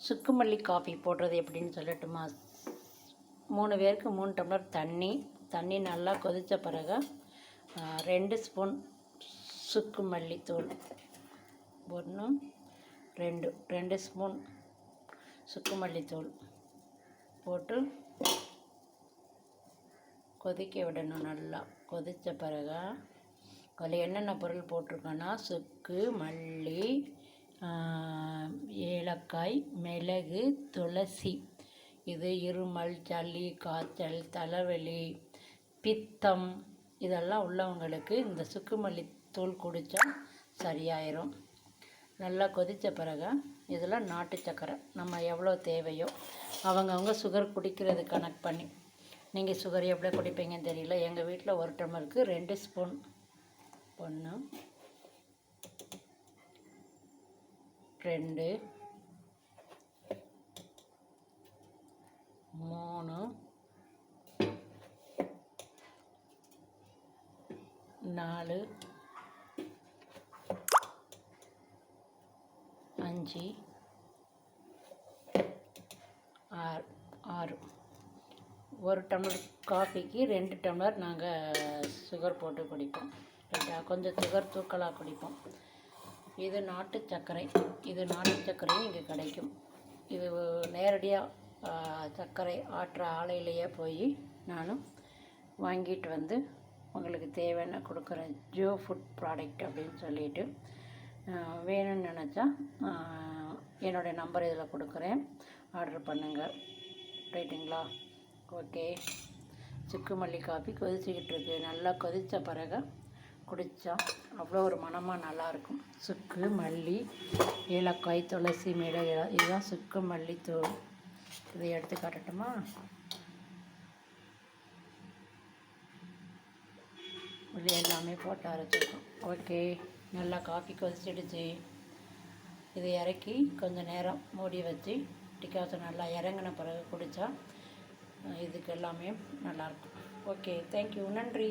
சுக்குமல்லி coffee போடுறது எப்படின்னு சொல்லட்டுமா? 3 பேருக்கு 3 டம்ளர் தண்ணி நல்லா கொதித்த பிறகு 2 ஸ்பூன் சுக்குமல்லி தூள் போடணும். 2 ஸ்பூன் சுக்குமல்லி தூள் போட்டு கொதிக்க விடணும். நல்லா கொதித்த பிறகு அதில் என்னென்ன பொருள் போட்டிருக்கோன்னா, சுக்கு, மல்லி, ஏலக்காய், மிளகு, துளசி. இது இருமல், சளி, காய்ச்சல், தலைவலி, பித்தம் இதெல்லாம் உள்ளவங்களுக்கு இந்த சுக்குமல்லி தூள் குடித்தா சரியாயிரும். நல்லா கொதித்த பிறகு இதில் நாட்டு சக்கரை நம்ம எவ்வளோ தேவையோ அவங்கவுங்க சுகர் குடிக்கிறது கணக்கு பண்ணி, நீங்கள் சுகர் எவ்வளோ குடிப்பீங்கன்னு தெரியல. எங்கள் வீட்டில் 1 டம்ளருக்கு 2 ஸ்பூன் போடணும். 2 3 4 5 6 1 டம்ளர் காஃபிக்கு 2 டம்ளர் நாங்கள் சுகர் போட்டு குடிப்போம். கொஞ்சம் சுகர் தூக்கலாக குடிப்போம். இது நாட்டு சர்க்கரை. இது நாட்டு சர்க்கரையும் இங்கே கிடைக்கும். இது நேரடியாக சர்க்கரை ஆட்டுற ஆலையிலேயே போய் நானும் வாங்கிட்டு வந்து உங்களுக்கு தேவையான கொடுக்குறேன். ஜோ ஃபுட் ப்ராடக்ட் அப்படின்னு சொல்லிட்டு வேணும்னு நினச்சா என்னுடைய நம்பர் இதில் கொடுக்குறேன், ஆர்டர் பண்ணுங்கள். ரைட்டுங்களா? ஓகே. சுக்குமல்லி காஃபி கொதிச்சுக்கிட்டு இருக்கு. நல்லா கொதித்த பிறகு குடித்தா அவ்வளோ ஒரு மணமாக நல்லாயிருக்கும். சுக்கு, மல்லி, ஏலக்காய், துளசி, மிளகு இதுதான் சுக்கு மல்லி தூள். இதை எடுத்து காட்டட்டுமா? இது எல்லாமே போட்டு அரைச்சிருக்கோம். ஓகே. நல்லா காஃபி கொதிச்சிடுச்சு. இதை இறக்கி கொஞ்சம் நேரம் மூடி வச்சு டிகாசன் நல்லா இறங்கின பிறகு குடித்தா இதுக்கு எல்லாமே நல்லாயிருக்கும். ஓகே. தேங்க்யூ. நன்றி.